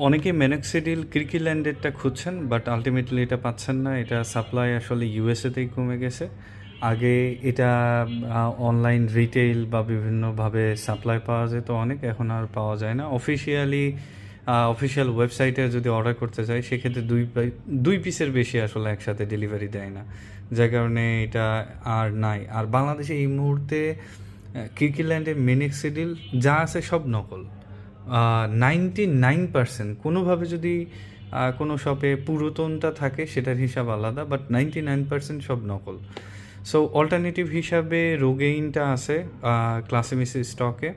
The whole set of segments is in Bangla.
অনেকে মেনক্সিডিল ক্রিকিল্যান্ডেরটা খুঁজছেন, বাট আলটিমেটলি এটা পাচ্ছেন না। এটা সাপ্লাই আসলে ইউএসএতেই কমে গেছে। আগে এটা অনলাইন রিটেইল বা বিভিন্নভাবে সাপ্লাই পাওয়া যেত অনেক, এখন আর পাওয়া যায় না। অফিসিয়াল ওয়েবসাইটে যদি অর্ডার করতে চাই সেক্ষেত্রে দুই পিসের বেশি আসলে একসাথে ডেলিভারি দেয় না, যার কারণে এটা আর নাই। আর বাংলাদেশে এই মুহূর্তে কিরকিল্যান্ডের মিনিক্সিডিল যা আছে সব নকল। 99% কোনোভাবে যদি কোনো শপে পুরাতনটা থাকে সেটার হিসাব আলাদা, বাট 99% সব নকল। সো অল্টারনেটিভ হিসাবে রোগেইনটা আছে ক্লাসিমিসি স্টকে।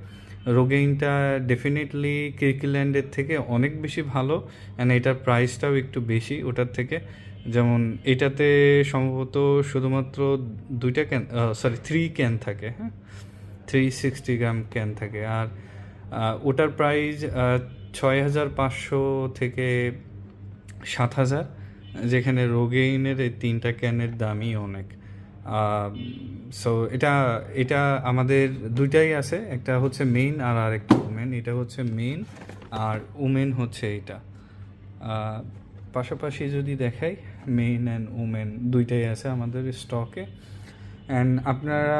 রোগেইনটা ডেফিনেটলি কিরকিল্যান্ডের থেকে অনেক বেশি ভালো, অ্যান্ড এটার প্রাইসটাও একটু বেশি ওটার থেকে। যেমন এটাতে সম্ভবত শুধুমাত্র 3 ক্যান থাকে, হ্যাঁ, 360 গ্রাম ক্যান থাকে। আর ওটার প্রাইস 6,500 থেকে 7,000, যেখানে রোগেইনের এই 3টা ক্যানের দামই অনেক। সো এটা এটা আমাদের দুইটাই আছে, একটা হচ্ছে মেইন আর আরেকটা উমেন। এটা হচ্ছে মেইন আর উমেন হচ্ছে এটা। পাশাপাশি যদি দেখাই, মেইন অ্যান্ড উমেন দুইটাই আছে আমাদের স্টকে। অ্যান্ড আপনারা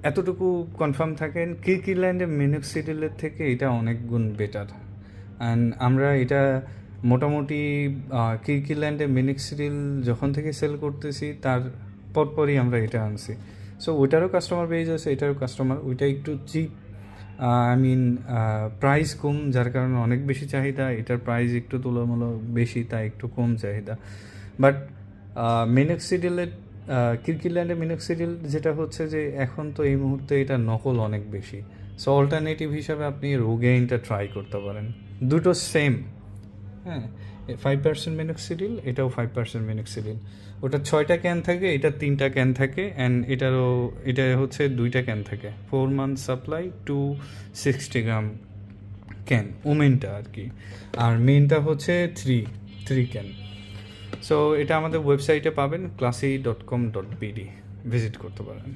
এতটুকু কনফার্ম থাকেন কিরকিল্যান্ডের মিনক্সিডিলের থেকে এটা অনেক গুণ বেটার। অ্যান্ড আমরা এটা মোটামুটি কিরকিল্যান্ডের মিনক্সিডিল যখন থেকে সেল করতেছি তার পরপরই আমরা এটা আনছি। সো ওইটারও কাস্টমার বেজ আছে, এটারও কাস্টমার। ওইটা একটু চিপ, প্রাইস কম, যার কারণে অনেক বেশি চাহিদা। এটার প্রাইস একটু তুলনামূলক বেশি, তাই একটু কম চাহিদা। বাট মিনক্সিডিলের কিরকিল্যান্ডের মিনক্সিডিল যেটা হচ্ছে যে এখন তো এই মুহূর্তে এটা নকল অনেক বেশি। সো অল্টারনেটিভ হিসাবে আপনি রোগেইনটা ট্রাই করতে পারেন, দুটো সেম। হ্যাঁ, 5% মিনক্সিডিল, এটাও 5% মিনক্সিডিল। ওটা 6টা ক্যান থাকে, এটা 3টা ক্যান থাকে। অ্যান্ড এটা হচ্ছে 2টা ক্যান থাকে। 4 মান্থ সাপ্লাই, 260 গ্রাম ক্যান ওমেনটা আর কি। আর মেনটা হচ্ছে থ্রি ক্যান। সো এটা আমাদের ওয়েবসাইটে পাবেন, classy.com.bd, ভিজিট করতে পারেন।